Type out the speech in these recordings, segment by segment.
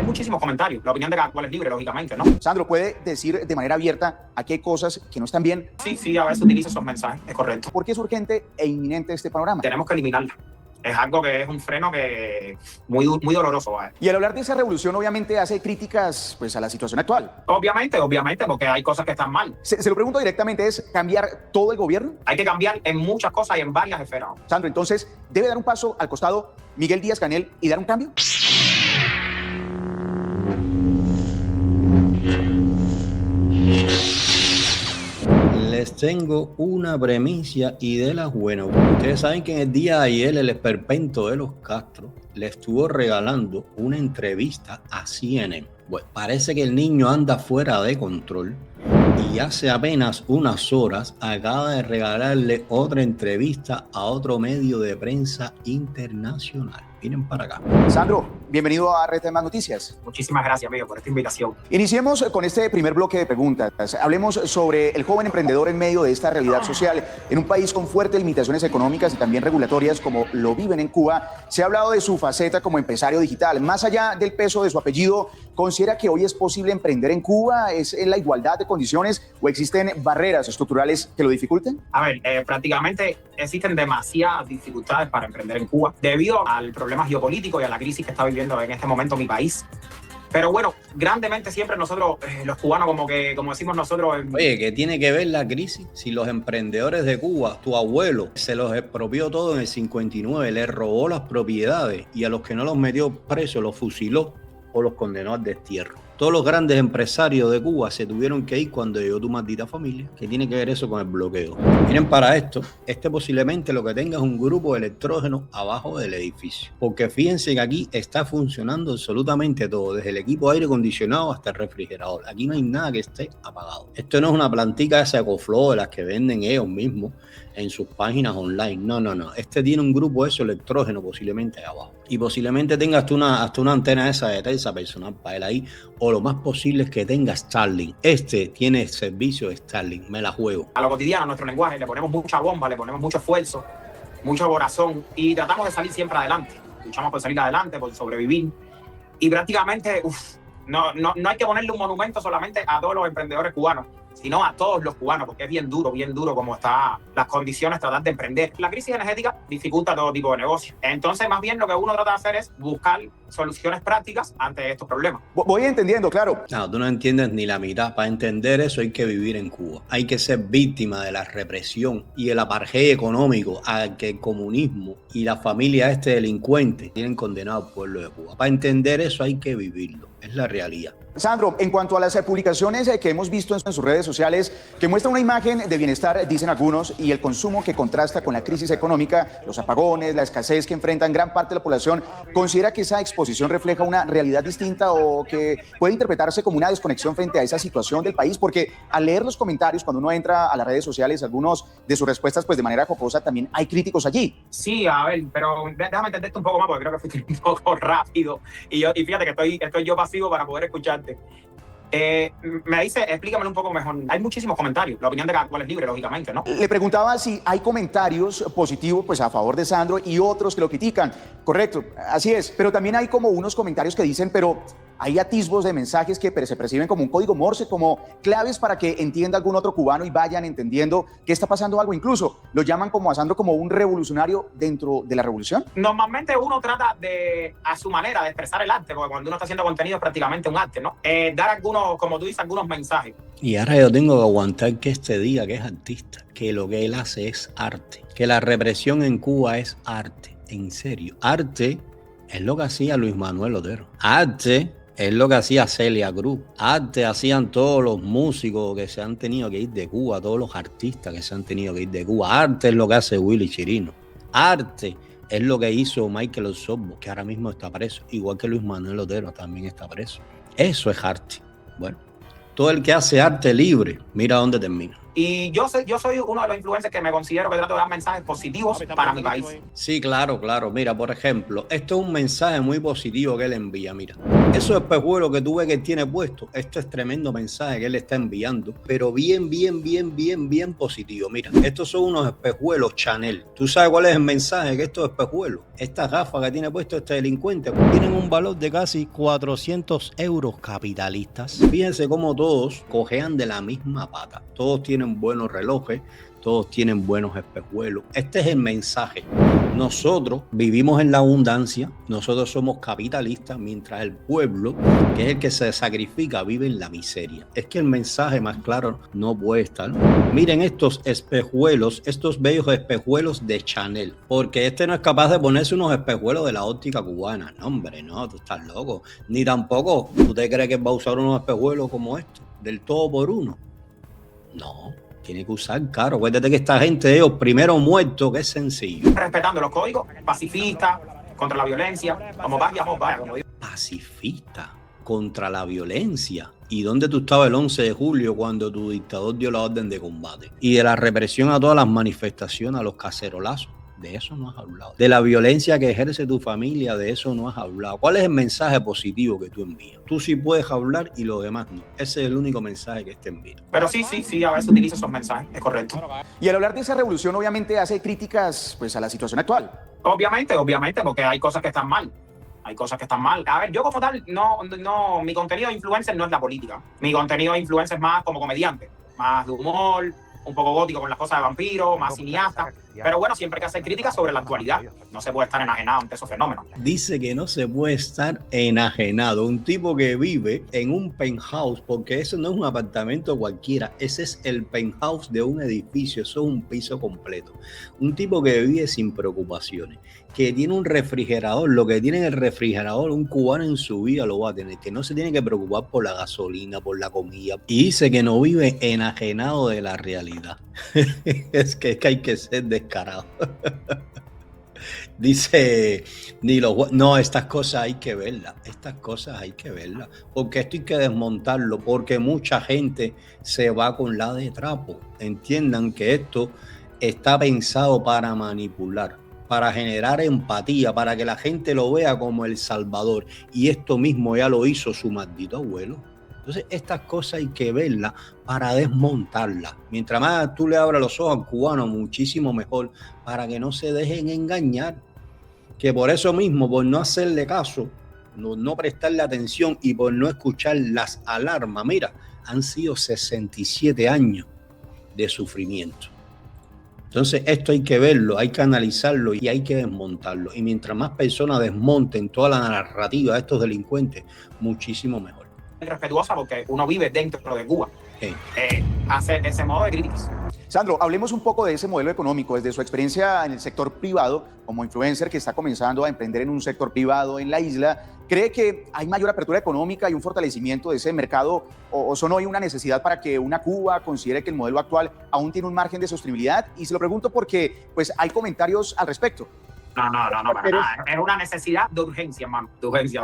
muchísimos comentarios. La opinión de cada cual es libre, lógicamente, ¿no? Sandro, ¿puede decir de manera abierta aquí hay cosas que no están bien? Sí, a veces utilizo esos mensajes, es correcto. ¿Por qué es urgente e inminente este panorama? Tenemos que eliminarla. Es algo que es un freno que muy doloroso. Y al hablar de esa revolución, obviamente hace críticas pues, a la situación actual. Obviamente, porque hay cosas que están mal. Se lo pregunto directamente, ¿es cambiar todo el gobierno? Hay que cambiar en muchas cosas y en varias esferas. Sandro, entonces, ¿debe dar un paso al costado Miguel Díaz-Canel y dar un cambio? Les tengo una premisa y de las buenas. Ustedes saben que en el día de ayer el esperpento de los Castro le estuvo regalando una entrevista a CNN. Bueno, parece que el niño anda fuera de control y hace apenas unas horas acaba de regalarle otra entrevista a otro medio de prensa internacional. Miren para acá. Sandro, bienvenido a Red de Más Noticias. Muchísimas gracias, amigo, por esta invitación. Iniciemos con este primer bloque de preguntas. Hablemos sobre el joven emprendedor en medio de esta realidad social. En un país con fuertes limitaciones económicas y también regulatorias como lo viven en Cuba, se ha hablado de su faceta como empresario digital. Más allá del peso de su apellido, ¿considera que hoy es posible emprender en Cuba? ¿Es en la igualdad de condiciones o existen barreras estructurales que lo dificulten? A ver, prácticamente existen demasiadas dificultades para emprender en Cuba debido al problema geopolítico y a la crisis que está viviendo en este momento mi país. Pero bueno, grandemente siempre nosotros, los cubanos, como decimos nosotros... Oye, ¿qué tiene que ver la crisis? Si los emprendedores de Cuba, tu abuelo, se los expropió todo en el 59, le robó las propiedades y a los que no los metió presos los fusiló o los condenó al destierro. Todos los grandes empresarios de Cuba se tuvieron que ir cuando llegó tu maldita familia. ¿Qué tiene que ver eso con el bloqueo? Miren para esto, posiblemente lo que tenga es un grupo de electrógenos abajo del edificio. Porque fíjense que aquí está funcionando absolutamente todo, desde el equipo de aire acondicionado hasta el refrigerador. Aquí no hay nada que esté apagado. Esto no es una plantica de EcoFlow de las que venden ellos mismos en sus páginas online. No. Este tiene un grupo de esos electrógenos posiblemente ahí abajo. Y posiblemente tenga hasta una antena esa de Telsa personal para él ahí. O lo más posible es que tenga Starlink. Este tiene servicio de Starlink. Me la juego. A lo cotidiano, a nuestro lenguaje, le ponemos mucha bomba, le ponemos mucho esfuerzo, mucho corazón y tratamos de salir siempre adelante. Luchamos por salir adelante, por sobrevivir. Y prácticamente, no hay que ponerle un monumento solamente a todos los emprendedores cubanos, sino a todos los cubanos, porque es bien duro como están las condiciones tratar de emprender. La crisis energética dificulta todo tipo de negocio. Entonces, más bien lo que uno trata de hacer es buscar soluciones prácticas ante estos problemas. Voy entendiendo, claro. No, tú no entiendes ni la mitad. Para entender eso hay que vivir en Cuba. Hay que ser víctima de la represión y el apartheid económico al que el comunismo y la familia delincuente tienen condenado al pueblo de Cuba. Para entender eso hay que vivirlo. Es la realidad. Sandro, en cuanto a las publicaciones que hemos visto en sus redes sociales, que muestra una imagen de bienestar, dicen algunos, y el consumo que contrasta con la crisis económica, los apagones, la escasez que enfrentan gran parte de la población, ¿considera que esa exposición refleja una realidad distinta o que puede interpretarse como una desconexión frente a esa situación del país? Porque al leer los comentarios, cuando uno entra a las redes sociales, algunos de sus respuestas, pues de manera jocosa, también hay críticos allí. Sí, a ver, pero déjame entenderte un poco más, porque creo que fuiste un poco rápido. Y fíjate que estoy yo pasivo para poder escucharte. Me dice, explícamelo un poco mejor. Hay muchísimos comentarios, la opinión de cada cual es libre, lógicamente, ¿no? Le preguntaba si hay comentarios positivos pues a favor de Sandro y otros que lo critican. Correcto, así es, pero también hay como unos comentarios que dicen, pero hay atisbos de mensajes que se perciben como un código Morse, como claves para que entienda algún otro cubano y vayan entendiendo que está pasando algo. Incluso lo llaman como a Sandro como un revolucionario dentro de la revolución. Normalmente uno trata de, a su manera, de expresar el arte, porque cuando uno está haciendo contenido es prácticamente un arte, ¿no? Dar algunos, como tú dices, algunos mensajes. Y ahora yo tengo que aguantar que este diga que es artista, que lo que él hace es arte, que la represión en Cuba es arte, en serio. Arte es lo que hacía Luis Manuel Otero. Arte es lo que hacía Celia Cruz. Arte hacían todos los músicos que se han tenido que ir de Cuba, todos los artistas que se han tenido que ir de Cuba. Arte es lo que hace Willy Chirino. Arte es lo que hizo Michael Osorbo, que ahora mismo está preso, igual que Luis Manuel Otero también está preso. Eso es arte. Bueno, todo el que hace arte libre, mira dónde termina. Y yo soy uno de los influencers que me considero que trato de dar mensajes positivos para mi país. Sí, claro, claro. Mira, por ejemplo, esto es un mensaje muy positivo que él envía. Mira, esos espejuelos que tú ves que él tiene puesto, esto es tremendo mensaje que él está enviando, pero bien positivo. Mira, estos son unos espejuelos Chanel. ¿Tú sabes cuál es el mensaje que estos espejuelos, estas gafas que tiene puesto este delincuente, tienen un valor de casi 400 euros capitalistas? Fíjense cómo todos cojean de la misma pata. Todos tienen buenos relojes, todos tienen buenos espejuelos. Este es el mensaje. Nosotros vivimos en la abundancia, nosotros somos capitalistas, mientras el pueblo, que es el que se sacrifica, vive en la miseria. Es que el mensaje más claro no puede estar. Miren estos espejuelos, estos bellos espejuelos de Chanel, porque este no es capaz de ponerse unos espejuelos de la óptica cubana. No, hombre, no, tú estás loco. Ni tampoco, ¿usted cree que va a usar unos espejuelos como estos, del todo por uno? No, tiene que usar caro. Acuérdate que esta gente, ellos primero muertos, que es sencillo. Respetando los códigos, pacifista, contra la violencia, como vaya, como digo. Pacifista, contra la violencia. ¿Y dónde tú estabas el 11 de julio cuando tu dictador dio la orden de combate? Y de la represión a todas las manifestaciones, a los cacerolazos. De eso no has hablado. De la violencia que ejerce tu familia, de eso no has hablado. ¿Cuál es el mensaje positivo que tú envías? Tú sí puedes hablar y los demás no. Ese es el único mensaje que este envía. Pero sí, a veces utilizo esos mensajes, es correcto. Y al hablar de esa revolución, obviamente hace críticas pues, a la situación actual. Obviamente, porque hay cosas que están mal. Hay cosas que están mal. A ver, yo como tal, no, mi contenido de influencer no es la política. Mi contenido de influencer es más como comediante, más de humor, un poco gótico con las cosas de vampiro, más cineasta. Pero bueno, siempre hay que hacer críticas sobre la actualidad. No se puede estar enajenado ante esos fenómenos. Dice que no se puede estar enajenado. Un tipo que vive en un penthouse, porque eso no es un apartamento cualquiera, ese es el penthouse de un edificio, eso es un piso completo. Un tipo que vive sin preocupaciones, que tiene un refrigerador, lo que tiene en el refrigerador, un cubano en su vida lo va a tener, que no se tiene que preocupar por la gasolina, por la comida, y dice que no vive enajenado de la realidad. es que hay que ser descarado. Dice, no, estas cosas hay que verlas, porque esto hay que desmontarlo, porque mucha gente se va con la de trapo. Entiendan que esto está pensado para manipular, para generar empatía, para que la gente lo vea como el Salvador, y esto mismo ya lo hizo su maldito abuelo. Entonces estas cosas hay que verlas para desmontarlas. Mientras más tú le abras los ojos al cubano, muchísimo mejor, para que no se dejen engañar. Que por eso mismo, por no hacerle caso, no prestarle atención y por no escuchar las alarmas, mira, han sido 67 años de sufrimiento. Entonces esto hay que verlo, hay que analizarlo y hay que desmontarlo. Y mientras más personas desmonten toda la narrativa de estos delincuentes, muchísimo mejor. Respetuosa porque uno vive dentro de Cuba. Sí. Hace ese modo de críticas. Sandro, hablemos un poco de ese modelo económico, desde su experiencia en el sector privado, como influencer que está comenzando a emprender en un sector privado en la isla. ¿Cree que hay mayor apertura económica y un fortalecimiento de ese mercado o son hoy una necesidad para que una Cuba considere que el modelo actual aún tiene un margen de sostenibilidad? Y se lo pregunto porque pues, hay comentarios al respecto. No, para nada. Es una necesidad de urgencia, hermano. De urgencia.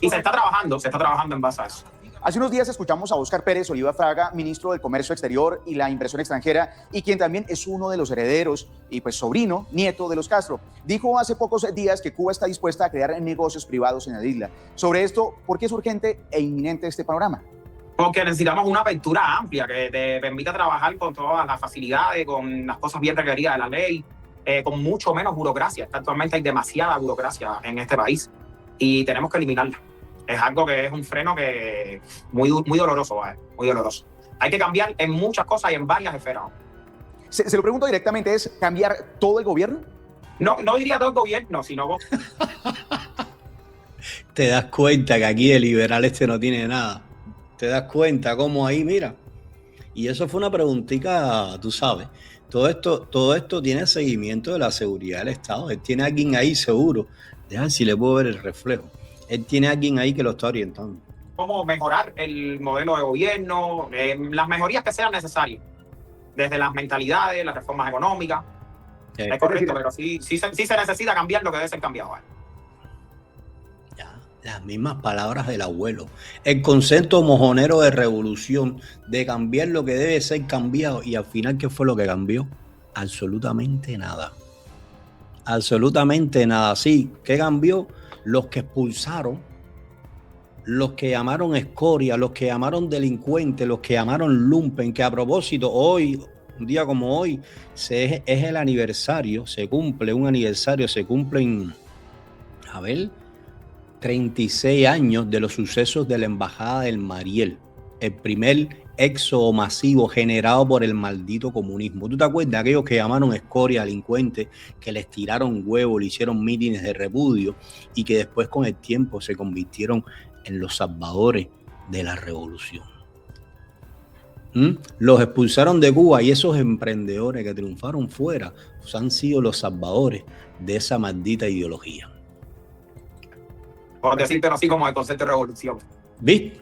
Y se está trabajando en base a eso. Hace unos días escuchamos a Óscar Pérez Oliva Fraga, ministro del Comercio Exterior y la Inversión Extranjera, y quien también es uno de los herederos y pues sobrino, nieto de los Castro. Dijo hace pocos días que Cuba está dispuesta a crear negocios privados en la isla. Sobre esto, ¿por qué es urgente e inminente este panorama? Porque necesitamos una apertura amplia que te permita trabajar con todas las facilidades, con las cosas bien requeridas de la ley, con mucho menos burocracia. Actualmente hay demasiada burocracia en este país y tenemos que eliminarla. Es algo que es un freno que muy doloroso, ¿vale? Muy doloroso. Hay que cambiar en muchas cosas y en varias esferas. Se lo pregunto directamente, ¿es cambiar todo el gobierno? No diría todo el gobierno, sino... Te das cuenta que aquí el liberal no tiene nada. Te das cuenta cómo ahí, mira. Y eso fue una preguntita, tú sabes. Todo esto tiene seguimiento de la seguridad del Estado. Él tiene a alguien ahí seguro. Deja si le puedo ver el reflejo. Él tiene a alguien ahí que lo está orientando. Cómo mejorar el modelo de gobierno, las mejorías que sean necesarias, desde las mentalidades, las reformas económicas. Es correcto, pero sí se necesita cambiar lo que debe ser cambiado. Ya, Las mismas palabras del abuelo. El concepto mojonero de revolución, de cambiar lo que debe ser cambiado. Y al final, ¿qué fue lo que cambió? Absolutamente nada. Absolutamente nada. Sí, ¿qué cambió? Los que expulsaron, los que llamaron escoria, los que llamaron delincuentes, los que llamaron lumpen, que a propósito, hoy, un día como hoy, es el aniversario, se cumple un aniversario, se cumplen, 36 años de los sucesos de la Embajada del Mariel, el primer éxodo masivo generado por el maldito comunismo. ¿Tú te acuerdas de aquellos que llamaron escoria, delincuentes, que les tiraron huevos, le hicieron mítines de repudio y que después con el tiempo se convirtieron en los salvadores de la revolución? Los expulsaron de Cuba y esos emprendedores que triunfaron fuera pues han sido los salvadores de esa maldita ideología. Por decírtelo así, como el concepto de revolución. ¿Viste?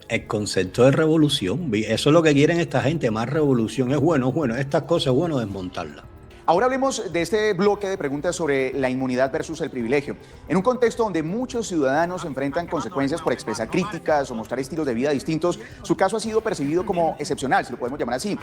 El concepto de revolución. Eso es lo que quieren esta gente, más revolución. Es bueno. Estas cosas es bueno desmontarlas. Ahora hablemos de este bloque de preguntas sobre la inmunidad versus el privilegio. En un contexto donde muchos ciudadanos enfrentan consecuencias por expresar críticas o mostrar estilos de vida distintos, su caso ha sido percibido como excepcional, si lo podemos llamar así.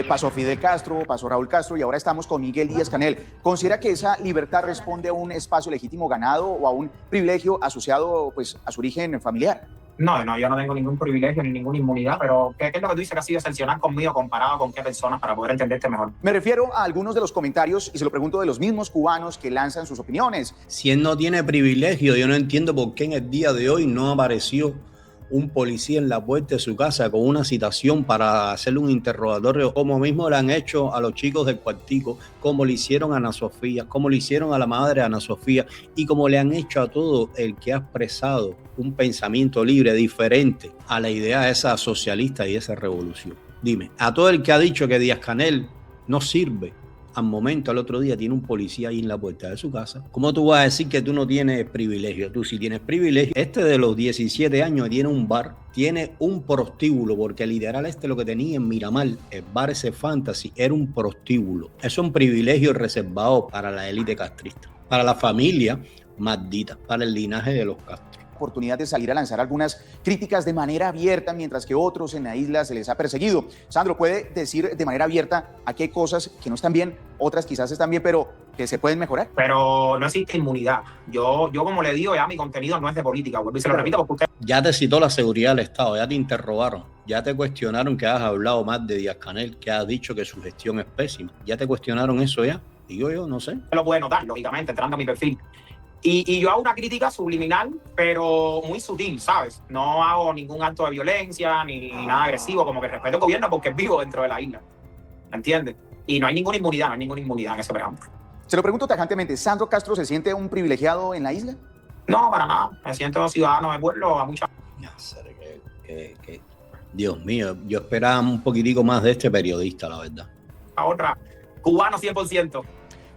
Pasó Fidel Castro, pasó Raúl Castro y ahora estamos con Miguel Díaz-Canel. ¿Considera que esa libertad responde a un espacio legítimo ganado o a un privilegio asociado pues, a su origen familiar? No, yo no tengo ningún privilegio ni ninguna inmunidad, pero ¿qué es lo que tú dices que ha sido excepcional conmigo comparado con qué personas para poder entenderte mejor? Me refiero a algunos de los comentarios y se lo pregunto de los mismos cubanos que lanzan sus opiniones. Si él no tiene privilegio, yo no entiendo por qué en el día de hoy no apareció un policía en la puerta de su casa con una citación para hacerle un interrogatorio, como mismo le han hecho a los chicos del Cuartico, como le hicieron a Ana Sofía, como le hicieron a la madre de Ana Sofía y como le han hecho a todo el que ha expresado un pensamiento libre, diferente a la idea esa socialista y esa revolución. Dime, a todo el que ha dicho que Díaz-Canel no sirve, al momento, al otro día, tiene un policía ahí en la puerta de su casa. ¿Cómo tú vas a decir que tú no tienes privilegio? Tú sí tienes privilegio. Este de los 17 años tiene un bar, tiene un prostíbulo, porque literal lo que tenía en Miramar, el bar ese Fantasy, era un prostíbulo. Es un privilegio reservado para la élite castrista, para la familia maldita, para el linaje de los Castro. Oportunidad de salir a lanzar algunas críticas de manera abierta, mientras que otros en la isla se les ha perseguido. Sandro, ¿puede decir de manera abierta aquí hay cosas que no están bien, otras quizás están bien, pero que se pueden mejorar? Pero no existe inmunidad. Yo como le digo, ya mi contenido no es de política, vuelvo y se lo repito porque usted... Ya te citó la seguridad del Estado, ya te interrogaron, ya te cuestionaron que has hablado más de Díaz-Canel, que has dicho que su gestión es pésima. ¿Ya te cuestionaron eso ya? Digo yo, no sé. Lo puede notar, lógicamente, entrando a mi perfil. Y yo hago una crítica subliminal, pero muy sutil, ¿sabes? No hago ningún acto de violencia ni nada agresivo, como que respeto al gobierno porque vivo dentro de la isla. ¿Me entiendes? Y no hay ninguna inmunidad, en ese preámbulo. Se lo pregunto tajantemente, ¿Sandro Castro se siente un privilegiado en la isla? No, para nada. Me siento ciudadano de pueblo a mucha... Dios mío, yo esperaba un poquitico más de este periodista, la verdad. Otra, cubano 100%.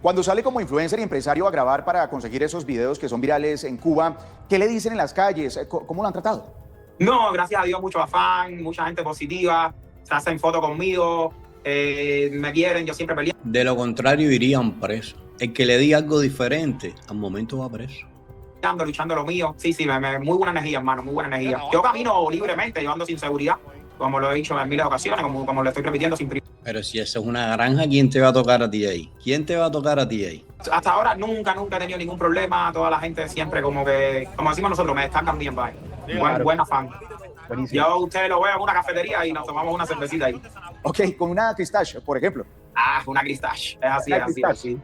Cuando sale como influencer y empresario a grabar para conseguir esos videos que son virales en Cuba, ¿qué le dicen en las calles? ¿Cómo lo han tratado? No, gracias a Dios, mucho afán, mucha gente positiva, se hacen fotos conmigo, me quieren, yo siempre peleo. De lo contrario, irían presos. El que le diga algo diferente, al momento va preso. Luchando lo mío. Sí, muy buena energía, hermano, muy buena energía. Yo camino libremente, yo ando sin seguridad, como lo he dicho en miles de ocasiones, como lo estoy repitiendo sin privilegio. Pero si eso es una granja, ¿quién te va a tocar a ti ahí? ¿Quién te va a tocar a ti ahí? Hasta ahora nunca he tenido ningún problema. Toda la gente siempre como decimos nosotros, me destacan bien, bye. Buen afán. Buenísimo. Yo usted lo veo en una cafetería y nos tomamos una cervecita ahí. Ok, con una Cristache, por ejemplo. Una Cristache. Es así.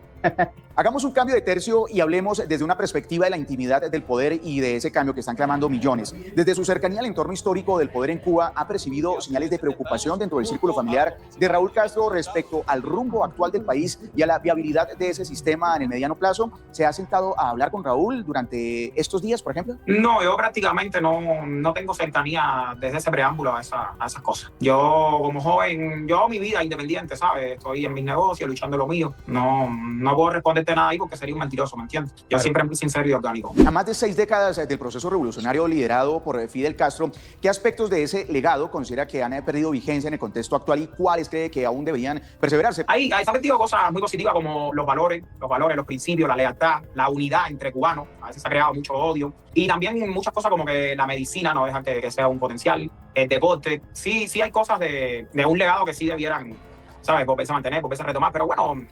Hagamos un cambio de tercio y hablemos desde una perspectiva de la intimidad del poder y de ese cambio que están clamando millones. Desde su cercanía al entorno histórico del poder en Cuba, ¿ha percibido señales de preocupación dentro del círculo familiar de Raúl Castro respecto al rumbo actual del país y a la viabilidad de ese sistema en el mediano plazo? ¿Se ha sentado a hablar con Raúl durante estos días, por ejemplo? No, yo prácticamente no tengo cercanía desde ese preámbulo a esas cosas. Yo como joven, yo mi vida independiente, ¿sabes? Estoy en mis negocios, luchando lo mío. No puedo responderte invierte nada ahí porque sería un mentiroso, ¿me entiendes? Yo Claro. siempre muy sincero y orgánico. A más de 6 décadas del proceso revolucionario liderado por Fidel Castro, ¿qué aspectos de ese legado considera que han perdido vigencia en el contexto actual y cuáles cree que aún deberían perseverarse? Se han metido cosas muy positivas como los valores, los principios, la lealtad, la unidad entre cubanos. A veces se ha creado mucho odio. Y también muchas cosas como que la medicina no deja que sea un potencial. El deporte. Sí hay cosas de un legado que sí debieran, ¿sabes? Volverse a mantener, volverse a retomar. Pero bueno,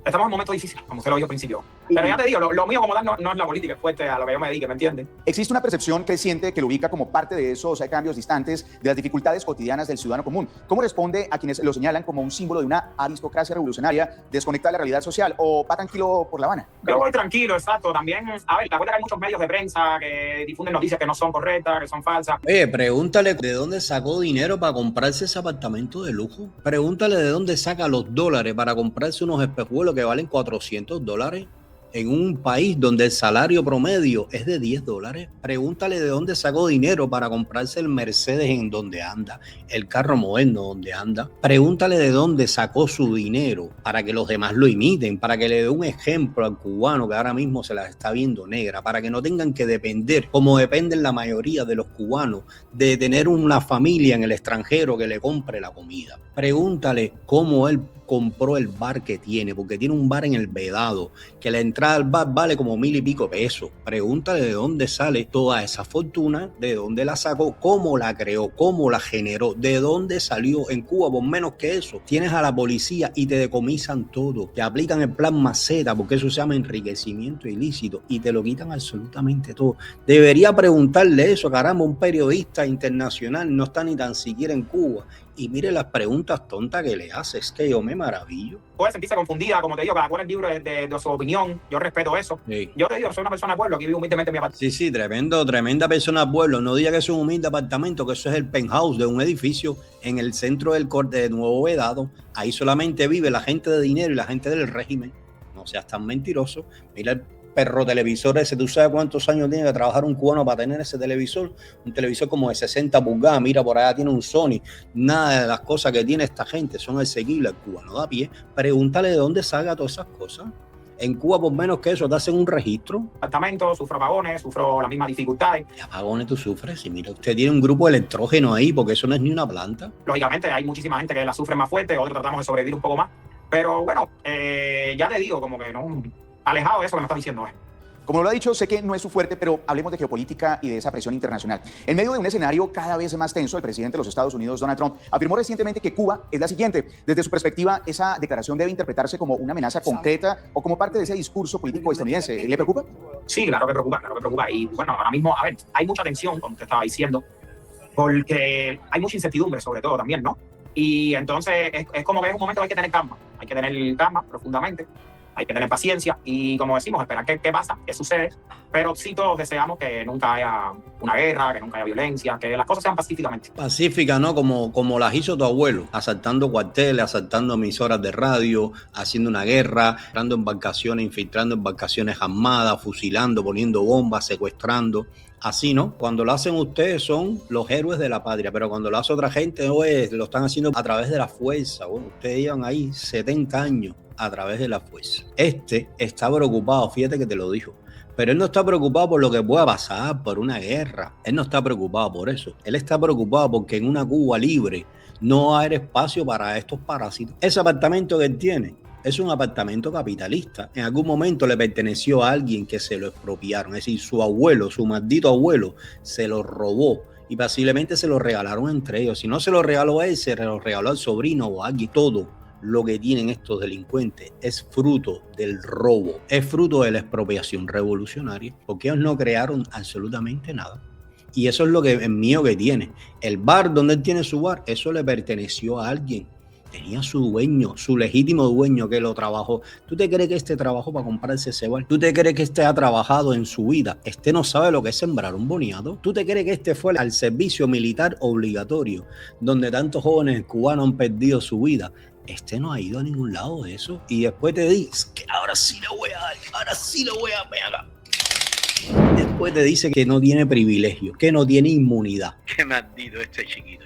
estamos en un momento difícil, como usted lo dijo al principio. Pero ya te digo, lo mío como tal no es la política, es fuerte a lo que yo me dedique, ¿me entiendes? Existe una percepción creciente que lo ubica como parte de esos cambios distantes de las dificultades cotidianas del ciudadano común. ¿Cómo responde a quienes lo señalan como un símbolo de una aristocracia revolucionaria desconectada de la realidad social, o va tranquilo por La Habana? Yo voy tranquilo, exacto. También, a ver, te acuerdas que hay muchos medios de prensa que difunden noticias que no son correctas, que son falsas. Oye, pregúntale de dónde sacó dinero para comprarse ese apartamento de lujo. Pregúntale de dónde saca los dólares para comprarse unos espejuelos que valen $400 en un país donde el salario promedio es de $10. Pregúntale de dónde sacó dinero para comprarse el Mercedes en donde anda, el carro moderno donde anda. Pregúntale de dónde sacó su dinero para que los demás lo imiten, para que le dé un ejemplo al cubano que ahora mismo se las está viendo negra, para que no tengan que depender, como dependen la mayoría de los cubanos, de tener una familia en el extranjero que le compre la comida. Pregúntale cómo él compró el bar que tiene, porque tiene un bar en El Vedado, que la entrada al bar vale como $1,000 y pico pesos. Pregúntale de dónde sale toda esa fortuna, de dónde la sacó, cómo la creó, cómo la generó, de dónde salió. En Cuba, por menos que eso, tienes a la policía y te decomisan todo, te aplican el plan Maceta, porque eso se llama enriquecimiento ilícito, y te lo quitan absolutamente todo. Debería preguntarle eso, caramba, un periodista internacional no está ni tan siquiera en Cuba. Y mire las preguntas tontas que le hace, es que yo me maravillo. Puede sentirse confundida, como te digo, cada cual es libre de su opinión. Yo respeto eso. Sí. Yo te digo, soy una persona de pueblo, aquí vivo humildemente en mi apartamento. Sí, tremenda persona del pueblo. No diga que es un humilde apartamento, que eso es el penthouse de un edificio en el centro del corte de Nuevo Vedado. Ahí solamente vive la gente de dinero y la gente del régimen. No seas tan mentiroso. Mira el perro televisor ese. ¿Tú sabes cuántos años tiene que trabajar un cubano para tener ese televisor? Un televisor como de 60 pulgadas. Mira, por allá tiene un Sony. Nada de las cosas que tiene esta gente son asequibles. El cubano da pie. Pregúntale de dónde salga todas esas cosas. En Cuba, por menos que eso, te hacen un registro. Sufro apagones, sufro las mismas dificultades. ¿Qué apagones tú sufres? Y mira, usted tiene un grupo de electrógeno ahí, porque eso no es ni una planta. Lógicamente, hay muchísima gente que la sufre más fuerte, otros tratamos de sobrevivir un poco más. Pero bueno, ya te digo, como que no, alejado de eso que me estás diciendo. Como lo ha dicho, sé que no es su fuerte, pero hablemos de geopolítica y de esa presión internacional. En medio de un escenario cada vez más tenso, el presidente de los Estados Unidos, Donald Trump, afirmó recientemente que Cuba es la siguiente. Desde su perspectiva, ¿esa declaración debe interpretarse como una amenaza concreta o como parte de ese discurso político estadounidense? ¿Le preocupa? Sí, claro que preocupa. Y bueno, ahora mismo, a ver, hay mucha tensión, como te estaba diciendo, porque hay mucha incertidumbre sobre todo también, ¿no? Y entonces es como que es un momento que hay que tener calma profundamente. Hay que tener paciencia y, como decimos, esperar qué pasa, qué sucede. Pero sí todos deseamos que nunca haya una guerra, que nunca haya violencia, que las cosas sean pacíficamente. Pacífica, ¿no? Como las hizo tu abuelo, asaltando cuarteles, asaltando emisoras de radio, haciendo una guerra, entrando embarcaciones, infiltrando embarcaciones armadas, fusilando, poniendo bombas, secuestrando. Así, ¿no? Cuando lo hacen ustedes son los héroes de la patria, pero cuando lo hace otra gente, lo están haciendo a través de la fuerza. Bueno, ustedes llevan ahí 70 años a través de la fuerza. Está preocupado, fíjate que te lo dijo, pero él no está preocupado por lo que pueda pasar, por una guerra. Él no está preocupado por eso. Él está preocupado porque en una Cuba libre no va a haber espacio para estos parásitos. Ese apartamento que él tiene es un apartamento capitalista. En algún momento le perteneció a alguien que se lo expropiaron. Es decir, su abuelo, su maldito abuelo, se lo robó y posiblemente se lo regalaron entre ellos. Si no se lo regaló a él, se lo regaló al sobrino o a alguien. Todo lo que tienen estos delincuentes es fruto del robo, es fruto de la expropiación revolucionaria, porque ellos no crearon absolutamente nada. Y eso es lo que es mío que tiene. El bar donde él tiene su bar, eso le perteneció a alguien. Tenía su dueño, su legítimo dueño que lo trabajó. ¿Tú te crees que este trabajó para comprarse ese bar? ¿Tú te crees que este ha trabajado en su vida? Este no sabe lo que es sembrar un boniato. ¿Tú te crees que este fue al servicio militar obligatorio, donde tantos jóvenes cubanos han perdido su vida? Este no ha ido a ningún lado de eso. Y después te dice que ahora sí lo voy a dar, ahora sí lo voy a pegar. Después te dice que no tiene privilegio, que no tiene inmunidad. Qué maldito este chiquito.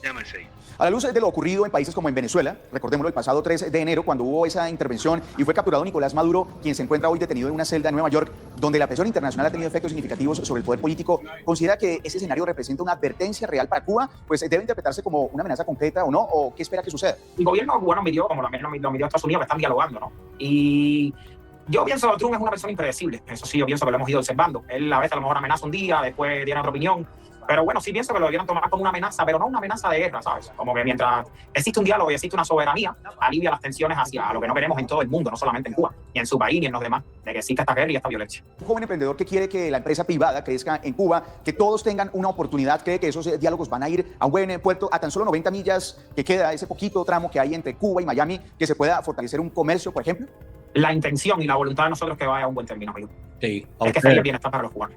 Llámese ahí. A la luz de lo ocurrido en países como en Venezuela, recordémoslo, el pasado 3 de enero, cuando hubo esa intervención y fue capturado Nicolás Maduro, quien se encuentra hoy detenido en una celda en Nueva York, donde la presión internacional ha tenido efectos significativos sobre el poder político, ¿considera que ese escenario representa una advertencia real para Cuba? Pues debe interpretarse como una amenaza concreta o no, o qué espera que suceda. El gobierno cubano midió, como lo midió Estados Unidos, que están dialogando, ¿no? Y yo pienso que Trump es una persona impredecible. Eso sí, yo pienso que lo hemos ido observando. Él a veces a lo mejor amenaza un día, después tiene otra opinión. Pero bueno, sí pienso que lo debieran tomar como una amenaza, pero no una amenaza de guerra, ¿sabes? Como que mientras existe un diálogo y existe una soberanía, alivia las tensiones hacia lo que no queremos en todo el mundo, no solamente en Cuba, ni en su país, ni en los demás, de que exista esta guerra y esta violencia. Un joven emprendedor que quiere que la empresa privada crezca en Cuba, que todos tengan una oportunidad, cree que esos diálogos van a ir a un buen puerto, a tan solo 90 millas que queda ese poquito tramo que hay entre Cuba y Miami, que se pueda fortalecer un comercio, por ejemplo. La intención y la voluntad de nosotros que vaya a un buen término, amigo. Sí, Es que sería el bienestar para los cubanos.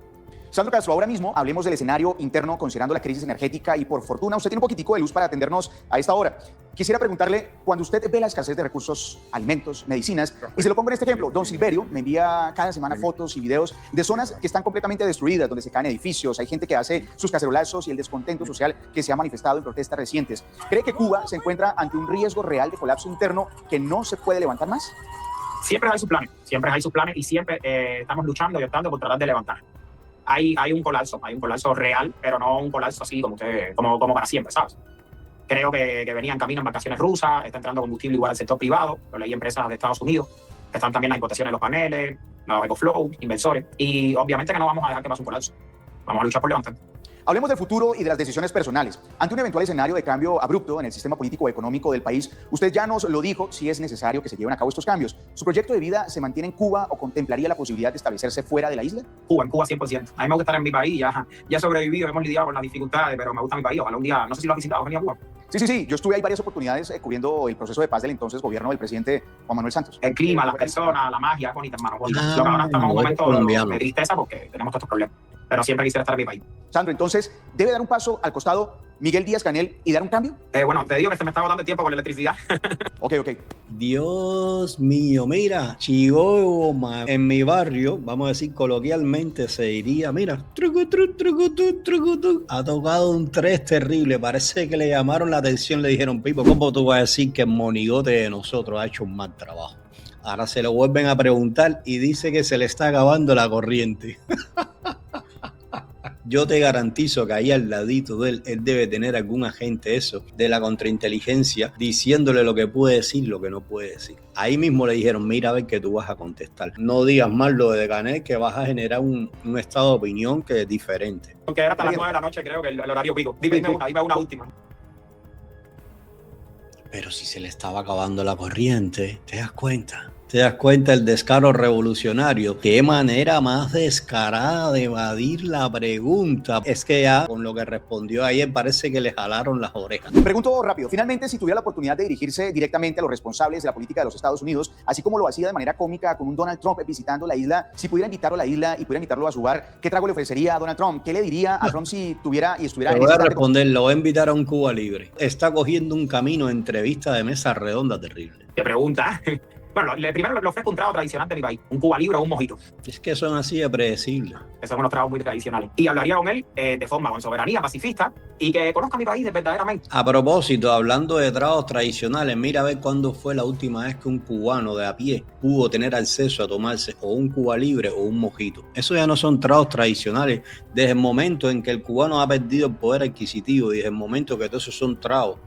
Sandro Castro, ahora mismo hablemos del escenario interno considerando la crisis energética y por fortuna usted tiene un poquitico de luz para atendernos a esta hora. Quisiera preguntarle, cuando usted ve la escasez de recursos, alimentos, medicinas, y se lo pongo en este ejemplo, don Silverio me envía cada semana fotos y videos de zonas que están completamente destruidas, donde se caen edificios, hay gente que hace sus cacerolazos y el descontento social que se ha manifestado en protestas recientes. ¿Cree que Cuba se encuentra ante un riesgo real de colapso interno que no se puede levantar más? Siempre hay sus planes y siempre estamos luchando y optando por tratar de levantar. Hay un colapso real, pero no un colapso así como para siempre, ¿sabes? Creo que venía en camino en vacaciones rusas, está entrando combustible igual al sector privado, lo leí empresas de Estados Unidos, están también las importaciones de los paneles, los EcoFlow, inversores, y obviamente que no vamos a dejar que pase un colapso. Vamos a luchar por levantar. Hablemos del futuro y de las decisiones personales. Ante un eventual escenario de cambio abrupto en el sistema político y económico del país, usted ya nos lo dijo, si es necesario que se lleven a cabo estos cambios. ¿Su proyecto de vida se mantiene en Cuba o contemplaría la posibilidad de establecerse fuera de la isla? En Cuba 100%. A mí me gusta estar en mi país, ya he sobrevivido, hemos lidiado con las dificultades, pero me gusta mi país. Ojalá un día, no sé si lo has visitado, venía a Cuba. Sí. Yo estuve ahí varias oportunidades cubriendo el proceso de paz del entonces gobierno del presidente Juan Manuel Santos. El clima, las personas, la magia, es bonita, hermano. Lo que ahora estamos en un momento de tristeza porque tenemos todos estos problemas. Pero siempre quisiera estar en mi país. Sandro, entonces, ¿debe dar un paso al costado Miguel Díaz-Canel y dar un cambio? Bueno, te digo que se me está agotando el tiempo con la electricidad. Ok. Dios mío, mira, Chihuahua, en mi barrio, vamos a decir coloquialmente, se diría, mira, ha tocado un 3 terrible, parece que le llamaron la atención, le dijeron, Pipo, ¿cómo tú vas a decir que el monigote de nosotros ha hecho un mal trabajo? Ahora se lo vuelven a preguntar y dice que se le está acabando la corriente. Yo te garantizo que ahí al ladito de él debe tener algún agente eso de la contrainteligencia diciéndole lo que puede decir, lo que no puede decir. Ahí mismo le dijeron, mira a ver qué tú vas a contestar. No digas más lo de Canel, que vas a generar un estado de opinión que es diferente. Porque era hasta las 9 de la noche, creo que el horario pico. Dime una última. Pero si se le estaba acabando la corriente, ¿te das cuenta? ¿Te das cuenta el descaro revolucionario? Qué manera más descarada de evadir la pregunta. Es que ya con lo que respondió ayer parece que le jalaron las orejas. Pregunto rápido. Finalmente, si tuviera la oportunidad de dirigirse directamente a los responsables de la política de los Estados Unidos, así como lo hacía de manera cómica con un Donald Trump visitando la isla, si pudiera invitarlo a la isla y pudiera invitarlo a su bar, ¿qué trago le ofrecería a Donald Trump? ¿Qué le diría a Trump si tuviera y estuviera Te en voy a ese responder, lo voy a invitar a un Cuba Libre. Está cogiendo un camino de entrevista de mesa redonda terrible. Te pregunta. Bueno, primero le ofrezco un trago tradicional de mi país, un Cuba Libre o un mojito. Es que son así de predecibles. Esos son unos tragos muy tradicionales. Y hablaría con él de forma con soberanía, pacifista, y que conozca mi país verdaderamente. A propósito, hablando de tragos tradicionales, mira a ver cuándo fue la última vez que un cubano de a pie pudo tener acceso a tomarse o un Cuba Libre o un mojito. Eso ya no son tragos tradicionales. Desde el momento en que el cubano ha perdido el poder adquisitivo y desde el momento que todos esos son tragos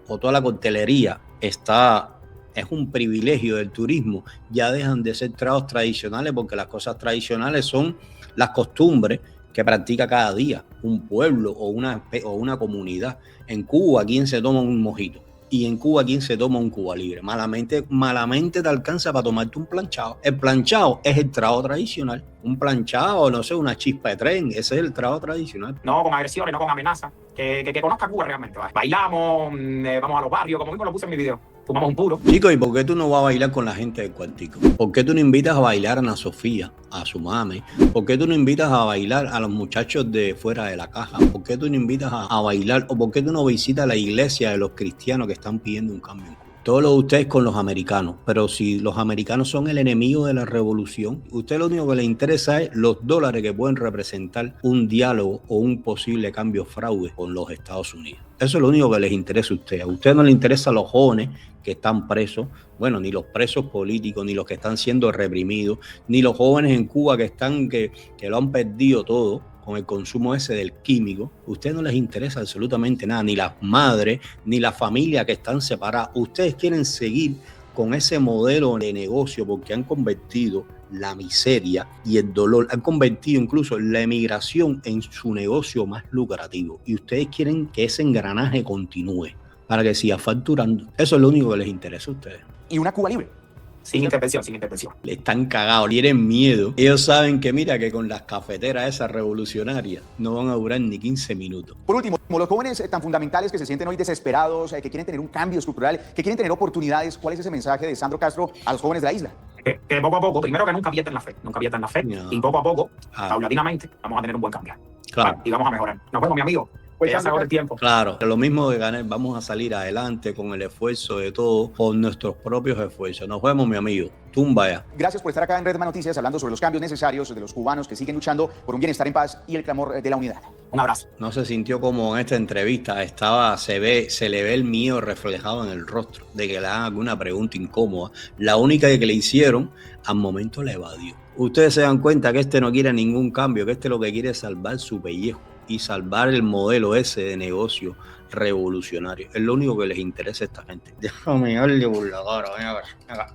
o toda la coctelería es un privilegio del turismo, ya dejan de ser tragos tradicionales porque las cosas tradicionales son las costumbres que practica cada día un pueblo o una comunidad. En Cuba, ¿quién se toma un mojito? Y en Cuba, ¿quién se toma un Cuba Libre? Malamente te alcanza para tomarte un planchado. El planchado es el trago tradicional. Un planchado, no sé, una chispa de tren, ese es el trago tradicional. No con agresiones, no con amenazas. Que conozca Cuba realmente. Bailamos, vamos a los barrios, como mismo lo puse en mi video. Fumamos un puro. Chico, ¿y por qué tú no vas a bailar con la gente del Cuartico? ¿Por qué tú no invitas a bailar a Ana Sofía, a su mami? ¿Por qué tú no invitas a bailar a los muchachos de fuera de la caja? ¿Por qué tú no invitas a bailar? ¿O por qué tú no visitas la iglesia de los cristianos que están pidiendo un cambio en Cuba? Todo lo de ustedes con los americanos, pero si los americanos son el enemigo de la revolución, usted lo único que le interesa es los dólares que pueden representar un diálogo o un posible cambio fraude con los Estados Unidos. Eso es lo único que les interesa a usted. A usted no le interesa a los jóvenes que están presos, bueno, ni los presos políticos, ni los que están siendo reprimidos, ni los jóvenes en Cuba que lo han perdido todo con el consumo ese del químico. A ustedes no les interesa absolutamente nada, ni las madres, ni la familia que están separadas. Ustedes quieren seguir con ese modelo de negocio porque han convertido la miseria y el dolor, han convertido incluso la emigración en su negocio más lucrativo. Y ustedes quieren que ese engranaje continúe para que siga facturando. Eso es lo único que les interesa a ustedes. Y una Cuba libre. Sin intervención, sin intervención. Están cagados, tienen miedo. Ellos saben que mira que con las cafeteras esas revolucionarias no van a durar ni 15 minutos. Por último, como los jóvenes tan fundamentales que se sienten hoy desesperados, que quieren tener un cambio estructural, que quieren tener oportunidades, ¿cuál es ese mensaje de Sandro Castro a los jóvenes de la isla? Que poco a poco, primero que nunca pierdan la fe, No. y poco a poco, paulatinamente, vamos a tener un buen cambio. Claro. Y vamos a mejorar. Nos vemos, mi amigo. Pues Ya se agota el tiempo. Claro, lo mismo de ganar, vamos a salir adelante con el esfuerzo de todos, por nuestros propios esfuerzos. Nos vemos, mi amigo. Tumba ya. Gracias por estar acá en Red Más Noticias hablando sobre los cambios necesarios de los cubanos que siguen luchando por un bienestar en paz y el clamor de la unidad. Un abrazo. No se sintió como en esta entrevista, se le ve el miedo reflejado en el rostro de que le hagan alguna pregunta incómoda. La única que le hicieron, al momento la evadió. Ustedes se dan cuenta que este no quiere ningún cambio, que este lo que quiere es salvar su pellejo y salvar el modelo ese de negocio revolucionario. Es lo único que les interesa a esta gente. Déjame darle por la cara, ven acá.